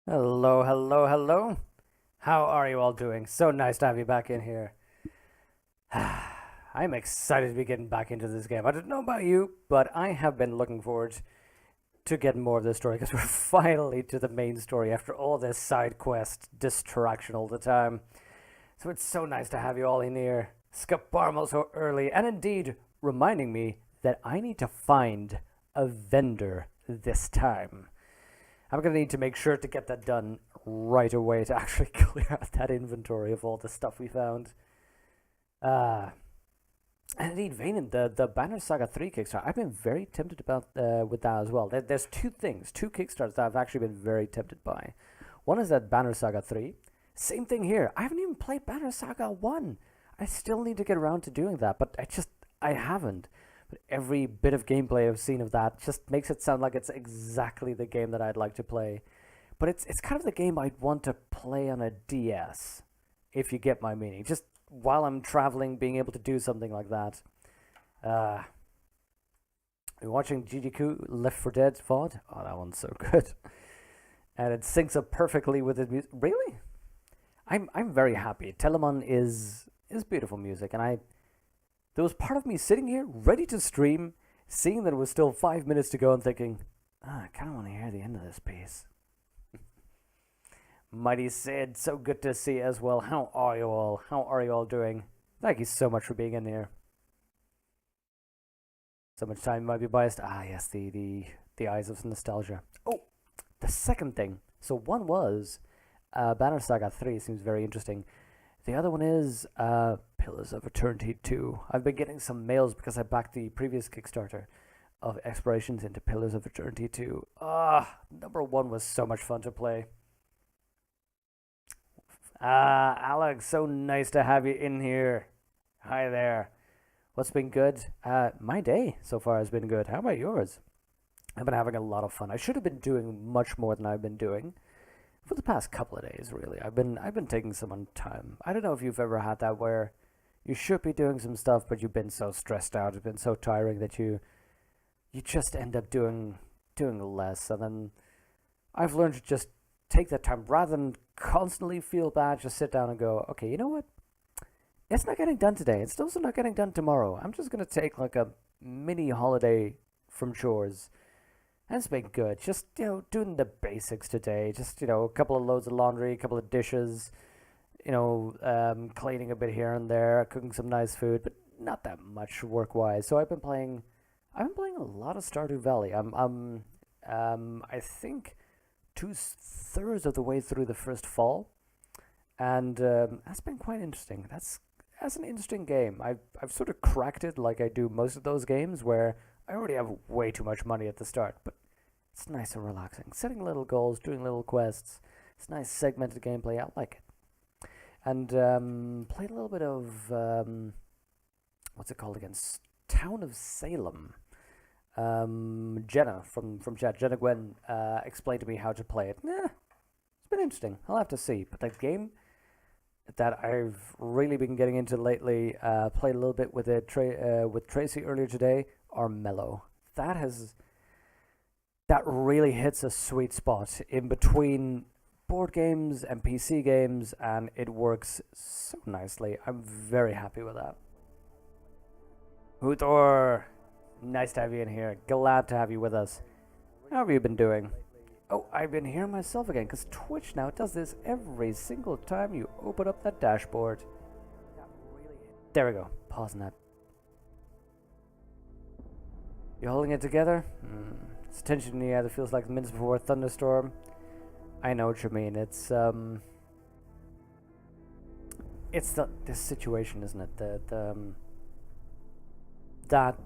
Hello, hello, hello. How are you all doing? So nice to have you back in here. I'm excited to be getting back into this game. I don't know about you, but I have been looking forward to getting more of this story because we're finally to the main story after all this side quest distraction all the time. So it's so nice to have you all in here. Skabarmo so early, and indeed reminding me that I need to find a vendor this time. I'm going to need to make sure to get that done right away to actually clear out that inventory of all the stuff we found. And indeed, Vanen, the Banner Saga 3 Kickstarter, I've been very tempted about with that as well. There's two Kickstarters that I've actually been very tempted by. One is that Banner Saga 3. Same thing here. I haven't even played Banner Saga 1. I still need to get around to doing that, but I haven't. But every bit of gameplay I've seen of that just makes it sound like it's exactly the game that I'd like to play. But it's kind of the game I'd want to play on a DS, if you get my meaning. Just while I'm traveling, being able to do something like that. I'm watching GGQ Left 4 Dead VOD. Oh, that one's so good. And it syncs up perfectly with the music. Really? I'm very happy. Telemon is beautiful music, and there was part of me sitting here ready to stream, seeing that it was still 5 minutes to go and thinking, I kind of want to hear the end of this piece. Mighty Sid, so good to see you as well. How are you all? How are you all doing? Thank you so much for being in here. So much time might be biased. Ah, yes, the eyes of nostalgia. Oh, the second thing. So one was Banner Saga 3 seems very interesting. The other one is Pillars of Eternity 2. I've been getting some mails because I backed the previous Kickstarter of explorations into Pillars of Eternity 2. Number 1 was so much fun to play. Alex, so nice to have you in here. Hi there. What's been good? My day so far has been good. How about yours? I've been having a lot of fun. I should have been doing much more than I've been doing for the past couple of days, really. I've been taking some time. I don't know if you've ever had that where you should be doing some stuff, but you've been so stressed out, it's been so tiring that you just end up doing less. And then I've learned to just take that time rather than constantly feel bad. Just sit down and go, okay, you know what? It's not getting done today. It's also not getting done tomorrow. I'm just gonna take like a mini holiday from chores. And it's been good. Just, doing the basics today. Just, a couple of loads of laundry, a couple of dishes, cleaning a bit here and there, cooking some nice food, but not that much work-wise. So I've been playing a lot of Stardew Valley. I think 2/3 of the way through the first fall, and that's been quite interesting. That's an interesting game. I've sort of cracked it like I do most of those games where I already have way too much money at the start, but it's nice and relaxing. Setting little goals, doing little quests. It's nice segmented gameplay. I like it. And played a little bit of what's it called again? Town of Salem. Jenna from chat, Jenna Gwen, explained to me how to play it. It's been interesting. I'll have to see. But that game that I've really been getting into lately, played a little bit with with Tracy earlier today, are Mellow. That really hits a sweet spot in between board games and PC games, and it works so nicely. I'm very happy with that. Huthor, nice to have you in here. Glad to have you with us. How have you been doing? Oh, I've been hearing myself again, because Twitch now does this every single time you open up that dashboard. There we go. Pausing that. You holding it together? It's tension in the air that feels like minutes before a thunderstorm. I know what you mean. It's this situation, isn't it? That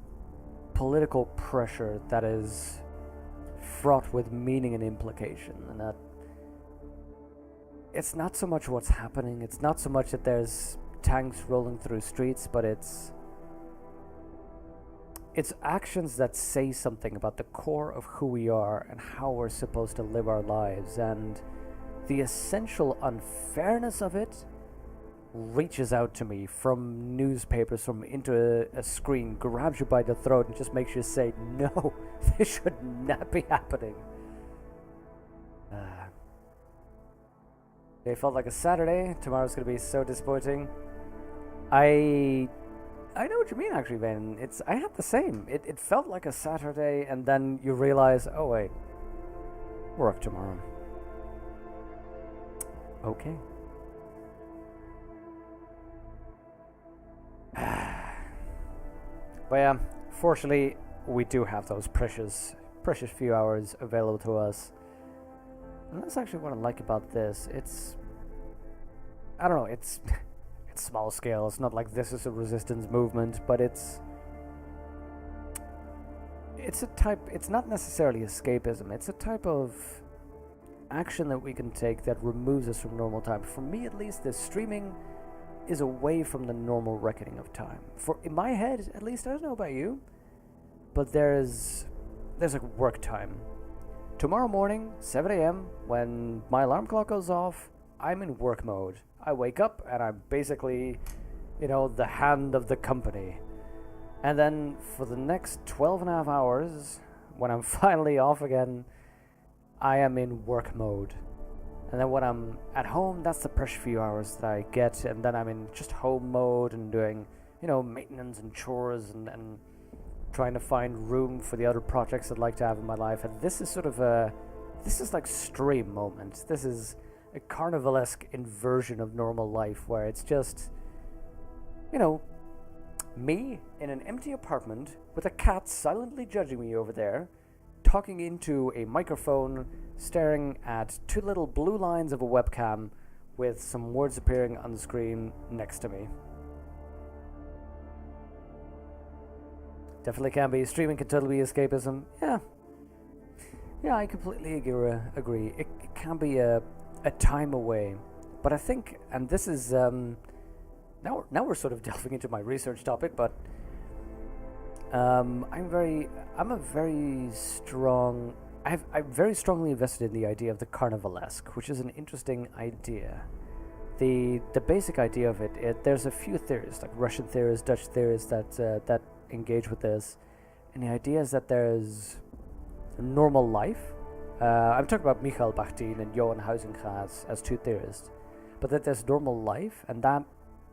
political pressure that is fraught with meaning and implication, and that it's not so much what's happening. It's not so much that there's tanks rolling through streets, but it's actions that say something about the core of who we are and how we're supposed to live our lives, and the essential unfairness of it reaches out to me from newspapers, from into a screen, grabs you by the throat and just makes you say, no, this should not be happening. It felt like a Saturday. Tomorrow's going to be so disappointing. I know what you mean, actually, Ben. I had the same. It felt like a Saturday, and then you realize, oh wait, we're off tomorrow. Okay. But yeah, fortunately, we do have those precious few hours available to us. And that's actually what I like about this. I don't know, it's small scale. It's not like this is a resistance movement, but it's not necessarily escapism. It's a type of action that we can take that removes us from normal time. For me, at least, the streaming is away from the normal reckoning of time. In my head, at least, I don't know about you, but there's like work time. Tomorrow morning, 7 a.m., when my alarm clock goes off, I'm in work mode. I wake up and I'm basically, the hand of the company. And then for the next 12 and a half hours, when I'm finally off again, I am in work mode. And then when I'm at home, that's the precious few hours that I get. And then I'm in just home mode and doing, maintenance and chores and trying to find room for the other projects I'd like to have in my life. And this is this is like stream moment. This is a carnivalesque inversion of normal life where it's just, me in an empty apartment with a cat silently judging me over there, talking into a microphone, staring at two little blue lines of a webcam with some words appearing on the screen next to me. Definitely can be. Streaming can totally be escapism. Yeah, I completely agree. It can be a time away. But I think, and this is, now we're sort of delving into my research topic, but I'm very strongly invested in the idea of the carnivalesque, which is an interesting idea. The basic idea of it, there's a few theories, like Russian theorists, Dutch theorists that engage with this, and the idea is that there's normal life. I'm talking about Michael Bakhtin and Johan Huizinga as two theorists, but that there's normal life, and that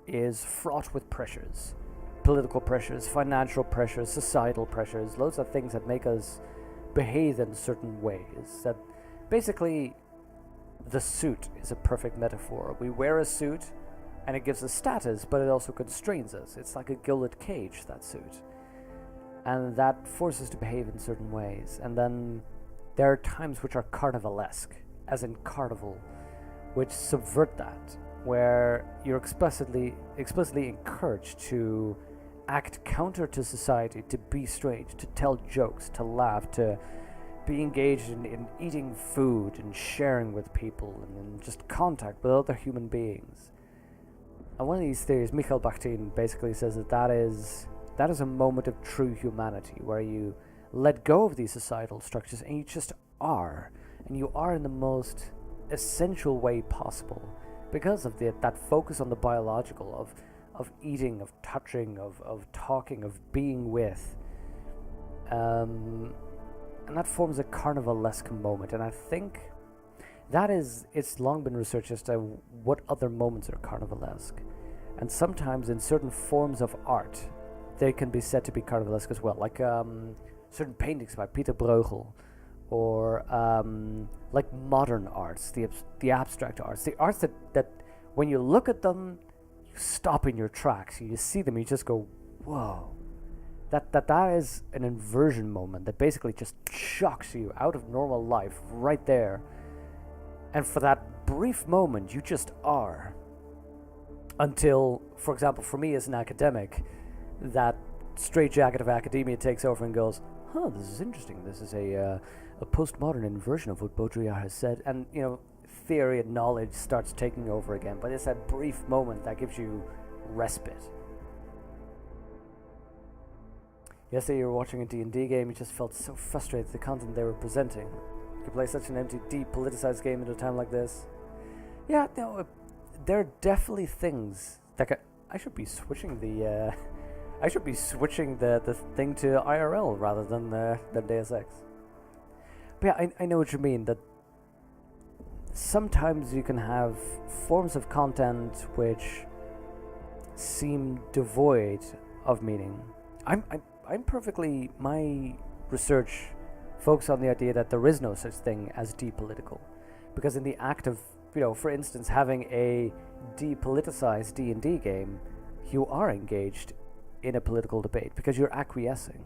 is fraught with pressures. Political pressures, financial pressures, societal pressures, loads of things that make us behave in certain ways. That basically, the suit is a perfect metaphor. We wear a suit and it gives us status, but it also constrains us. It's like a gilded cage, that suit. And that forces us to behave in certain ways. And then there are times which are carnivalesque, as in carnival, which subvert that, where you're explicitly encouraged to act counter to society, to be strange, to tell jokes, to laugh, to be engaged in eating food and sharing with people and in just contact with other human beings. And one of these theories, Michael Bakhtin basically says that is a moment of true humanity, where you let go of these societal structures and you just are. And you are in the most essential way possible because of that focus on the biological, of eating, of touching, of talking, of being with. And that forms a carnivalesque moment. And I think it's long been researched as to what other moments are carnivalesque. And sometimes in certain forms of art, they can be said to be carnivalesque as well. Like certain paintings by Peter Bruegel, or like modern arts, the abstract arts, the arts that when you look at them, you stop in your tracks. You see them, you just go, whoa. That is an inversion moment that basically just shocks you out of normal life right there. And for that brief moment, you just are. Until, for example, for me as an academic, that straitjacket of academia takes over and goes, huh, this is interesting. This is a postmodern inversion of what Baudrillard has said. And, theory and knowledge starts taking over again. But it's that brief moment that gives you respite. Yesterday you were watching a D&D game, you just felt so frustrated with the content they were presenting. You could play such an empty, depoliticized game at a time like this. Yeah, no, there are definitely things that I should be switching the the thing to IRL rather than Deus Ex. But yeah, I know what you mean, that sometimes you can have forms of content which seem devoid of meaning. My research focuses on the idea that there is no such thing as depolitical, because in the act of, for instance, having a depoliticized D&D game, you are engaged in a political debate because you're acquiescing.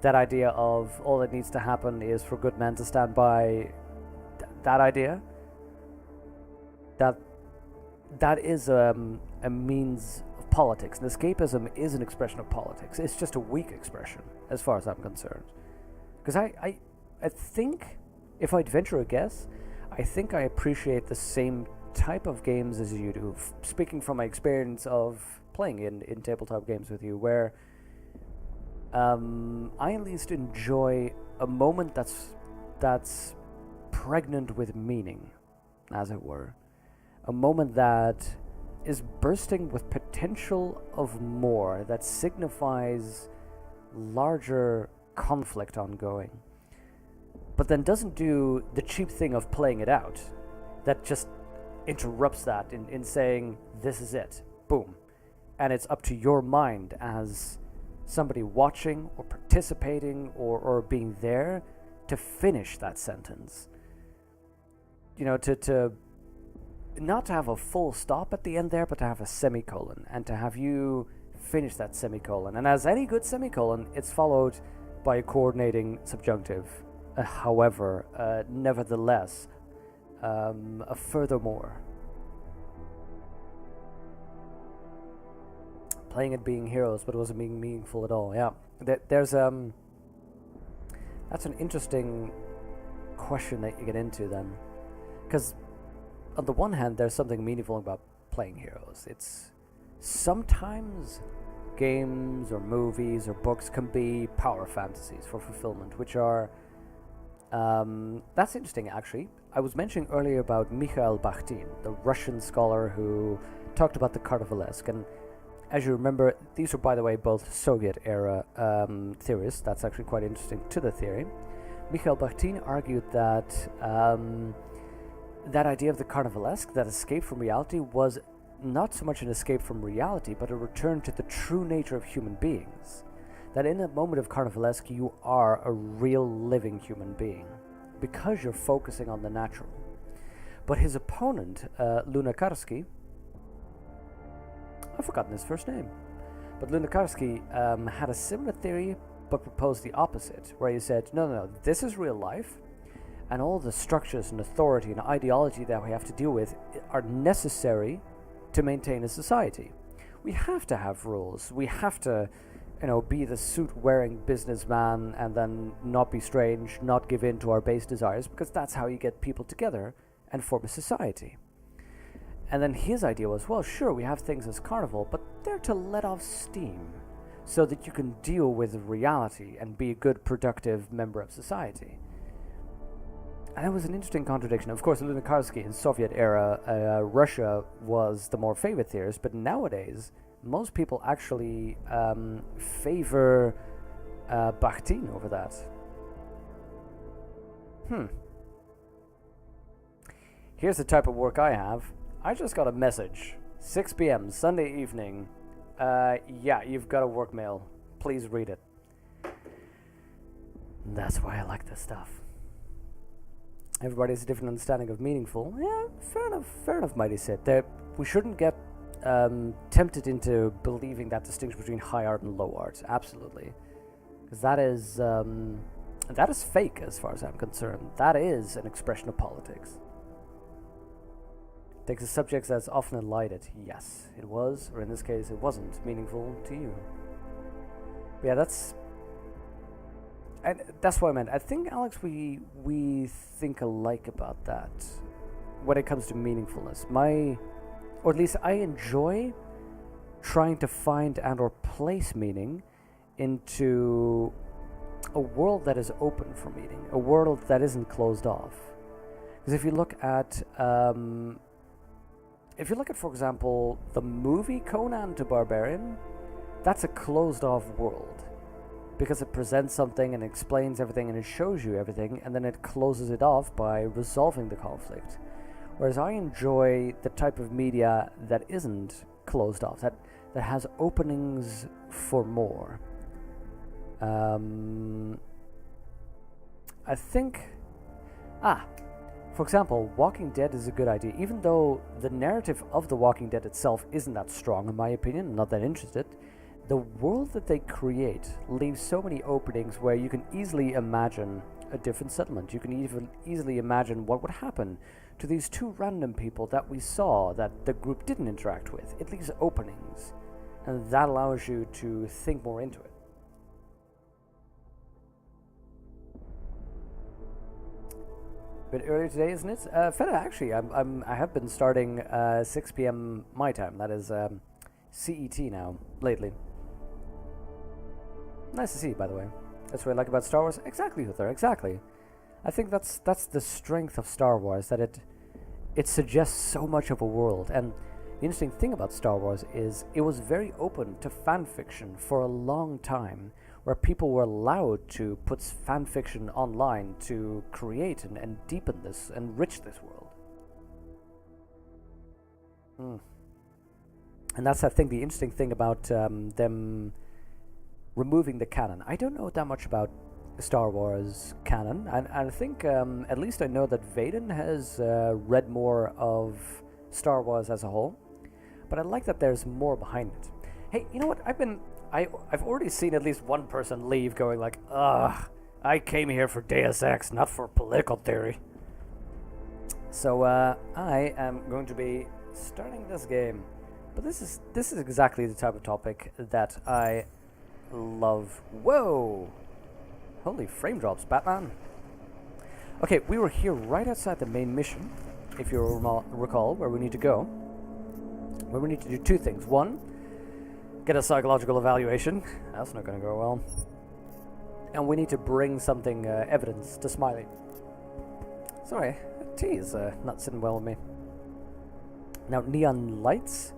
That idea of all that needs to happen is for good men to stand by, that idea, that is a means of politics, and escapism is an expression of politics. It's just a weak expression, as far as I'm concerned. Because I think, if I'd venture a guess, I think I appreciate the same type of games as you do. Speaking from my experience of playing in tabletop games with you, where I at least enjoy a moment that's pregnant with meaning, as it were. A moment that is bursting with potential of more, that signifies larger conflict ongoing, but then doesn't do the cheap thing of playing it out, that just interrupts that in saying, this is it, boom. And it's up to your mind as somebody watching or participating or being there to finish that sentence. To not to have a full stop at the end there, but to have a semicolon, and to have you finish that semicolon. And as any good semicolon, it's followed by a coordinating subjunctive. However, nevertheless, a furthermore. Playing it being heroes, but it wasn't being meaningful at all. Yeah, there's that's an interesting question that you get into then, because on the one hand, there's something meaningful about playing heroes. It's sometimes games or movies or books can be power fantasies for fulfillment, which are that's interesting actually. I was mentioning earlier about Mikhail Bakhtin, the Russian scholar who talked about the Carnivalesque, and as you remember, these were, by the way, both Soviet-era theorists. That's actually quite interesting to the theory. Mikhail Bakhtin argued that that idea of the Carnivalesque, that escape from reality, was not so much an escape from reality, but a return to the true nature of human beings. That in a moment of Carnivalesque, you are a real living human being, because you're focusing on the natural. But his opponent, Lunacharsky, I've forgotten his first name, but Lunacharsky had a similar theory, but proposed the opposite, where he said, no, this is real life, and all the structures and authority and ideology that we have to deal with are necessary to maintain a society. We have to have rules. We have to, be the suit-wearing businessman and then not be strange, not give in to our base desires, because that's how you get people together and form a society. And then his idea was, well, sure, we have things as carnival, but they're to let off steam so that you can deal with reality and be a good, productive member of society. And that was an interesting contradiction. Of course, Lunacharsky in Soviet era, Russia was the more favored theorist, but nowadays, most people actually favor Bakhtin over that. Here's the type of work I have. I just got a message, 6 p.m. Sunday evening. Yeah, you've got a work mail. Please read it. That's why I like this stuff. Everybody has a different understanding of meaningful. Yeah, fair enough, mighty Sid. We shouldn't get tempted into believing that distinction between high art and low art. Absolutely. Because that is fake as far as I'm concerned. That is an expression of politics. Takes a subject that's often elided. Yes, it was, or in this case, it wasn't meaningful to you. But yeah, that's what I meant. I think, Alex, we think alike about that when it comes to meaningfulness. Or at least I enjoy trying to find and or place meaning into a world that is open for meaning, a world that isn't closed off. Because if you look at, for example, the movie Conan the Barbarian, that's a closed off world. Because it presents something and explains everything and it shows you everything, and then it closes it off by resolving the conflict. Whereas I enjoy the type of media that isn't closed off, that has openings for more. I think... for example, Walking Dead is a good idea, even though the narrative of The Walking Dead itself isn't that strong, in my opinion. I'm not that interested. The world that they create leaves so many openings where you can easily imagine a different settlement. You can even easily imagine what would happen to these two random people that we saw that the group didn't interact with. It leaves openings, and that allows you to think more into it. A bit earlier today, isn't it? Feta, actually, I have been starting 6 p.m. my time. That is CET now, lately. Nice to see you, by the way. That's what I like about Star Wars. Exactly, Huther, exactly. I think that's the strength of Star Wars, that it suggests so much of a world. And the interesting thing about Star Wars is it was very open to fan fiction for a long time, where people were allowed to put fan fiction online to create and deepen this, enrich this world. And that's, I think, the interesting thing about them removing the canon. I don't know that much about Star Wars canon, and I think at least I know that Vaden has read more of Star Wars as a whole, but I like that there's more behind it. Hey, you know what? I've already seen at least one person leave going like, ugh, I came here for Deus Ex, not for political theory. So I am going to be starting this game, but this is exactly the type of topic that I love. Whoa! Holy frame drops, Batman. Okay, we were here right outside the main mission, if you recall, where we need to go. Where we need to do two things. One, get a psychological evaluation. That's not going to go well. And we need to bring something, evidence to Smiley. Sorry, tea is not sitting well with me. Now, neon lights.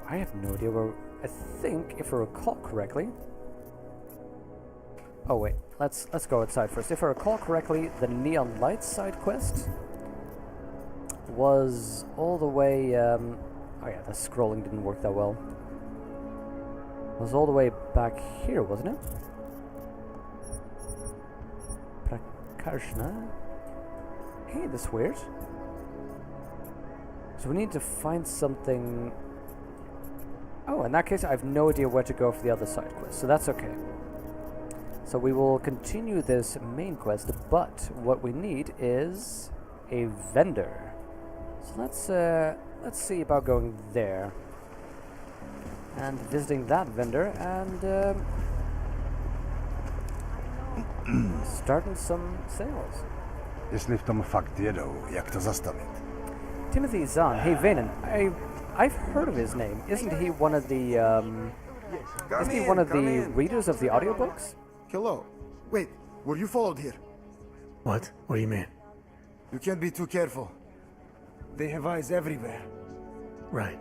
I have no idea where... I think, if I recall correctly... Oh wait, let's go outside first. If I recall correctly, the neon lights side quest was all the way... oh yeah, the scrolling didn't work that well. Was all the way back here, wasn't it? Prakashna? Hey, that's weird. So we need to find something... Oh, in that case, I have no idea where to go for the other side quest, so that's okay. So we will continue this main quest, but what we need is a vendor. So let's see about going there and visiting that vendor and starting some sales. Jeśli w tym fakcie, jak to zastawić? Timothy Zahn. Hey, Vanen, I've heard of his name. Isn't he one of the readers of the audiobooks? Hello. Wait, were you followed here? What? What do you mean? You can't be too careful. They have eyes everywhere. Right.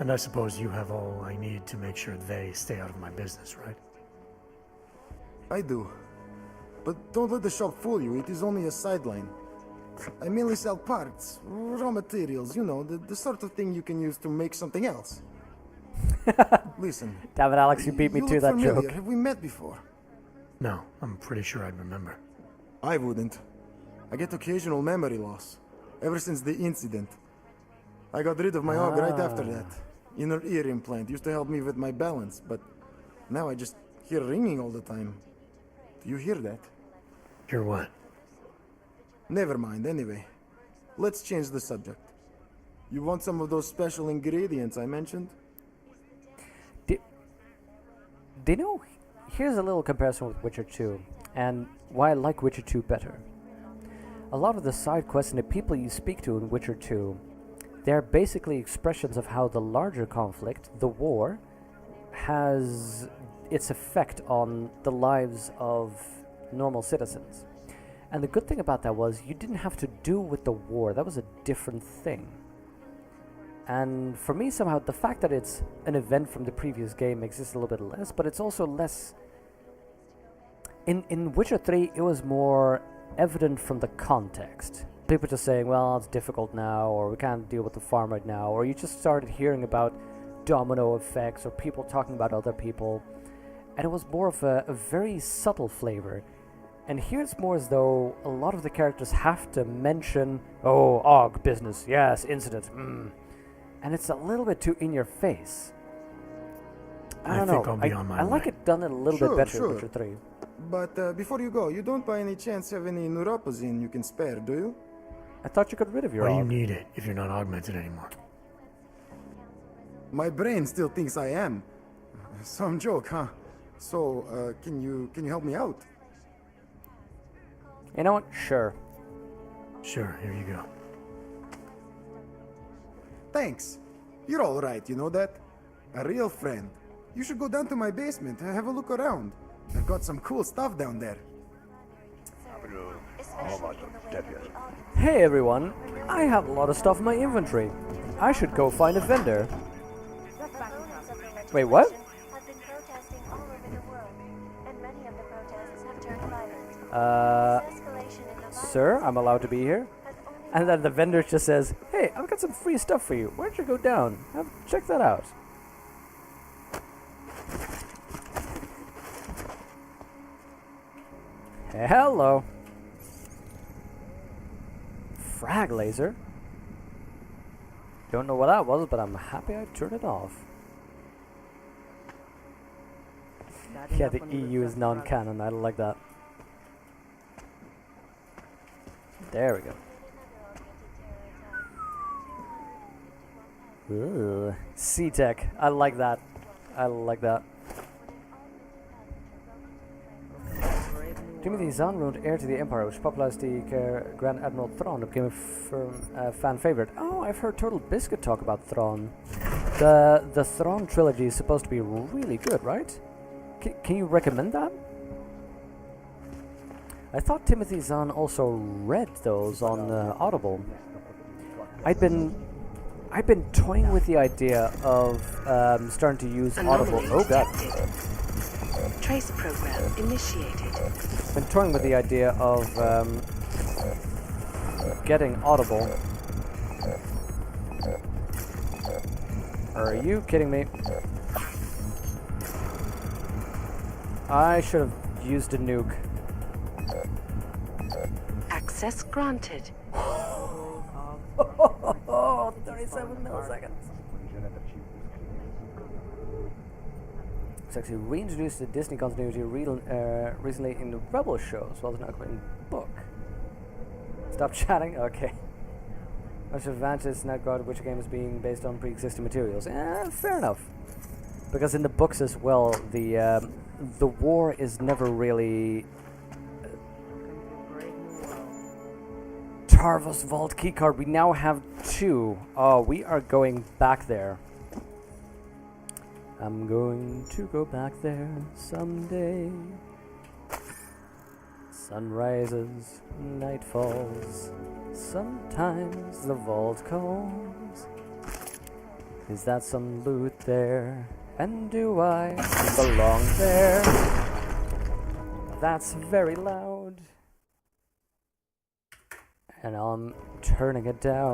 And I suppose you have all I need to make sure they stay out of my business, right? I do. But don't let the shop fool you, it is only a sideline. I merely sell parts, raw materials, you know, the sort of thing you can use to make something else. Listen. Damn it, Alex, you beat me to that joke. Have we met before? No, I'm pretty sure I'd remember. I wouldn't. I get occasional memory loss, ever since the incident. I got rid of my og right after that. Inner ear implant used to help me with my balance, but now I just hear ringing all the time. Do you hear that? Hear what? Never mind, anyway. Let's change the subject. You want some of those special ingredients I mentioned? Do you know, here's a little comparison with Witcher 2, and why I like Witcher 2 better. A lot of the side quests and the people you speak to in Witcher 2, they're basically expressions of how the larger conflict, the war, has its effect on the lives of normal citizens. And the good thing about that was you didn't have to do with the war. That was a different thing. And for me, somehow, the fact that it's an event from the previous game makes this a little bit less, but it's also less... In Witcher 3, it was more evident from the context. People just saying, well, it's difficult now, or we can't deal with the farm right now, or you just started hearing about domino effects, or people talking about other people. And it was more of a very subtle flavor. And here it's more as though a lot of the characters have to mention, oh, og, business, yes, incident, and it's a little bit too in your face. I don't think know. I'll be on my I like way. it done a little bit better in Witcher 3. But before you go, you don't by any chance have any neuropozine you can spare, do you? I thought you got rid of your Why do you og. need it if you're not augmented anymore? My brain still thinks I am. Some joke, huh? So, can you help me out? You know what? Sure. Sure, here you go. Thanks. You're all right, you know that? A real friend. You should go down to my basement and have a look around. I've got some cool stuff down there. Hey everyone, I have a lot of stuff in my inventory. I should go find a vendor. Wait, what? Have been protesting all over the world, and many of the protests have turned violent. This escalation in the violence Sir, I'm allowed to be here? has only And then the vendor just says, hey, I've got some free stuff for you. Why don't you go down? Check that out. Hello. Frag laser? Don't know what that was, but I'm happy I turned it off. Yeah, the EU is non-canon. I like that. There we go. Ooh, C-Tech. I like that. I like that. Timothy Zahn wrote Heir to the Empire, which popularized the Grand Admiral Thrawn, became a firm fan favorite. Oh, I've heard Total Biscuit talk about Thrawn. The Thrawn trilogy is supposed to be really good, right? Can you recommend that? I thought Timothy Zahn also read those on Audible. I've been toying with the idea of starting to use Audible. Oh god. Trace program initiated. Been toying with the idea of getting Audible. Are you kidding me? I should have used a nuke. Access granted. Oh, 37 milliseconds. It's actually reintroduced the Disney continuity recently in the Rebel show, as well as an upcoming book. Stop chatting? Okay. Much advantage now got which game is being based on pre-existing materials. Fair enough. Because in the books as well, the war is never really... Tarvos Vault keycard. We now have 2. Oh, we are going back there. I'm going to go back there someday. Sun rises, night falls. Sometimes the vault calls. Is that some loot there? And do I belong there? That's very loud. And I'm turning it down.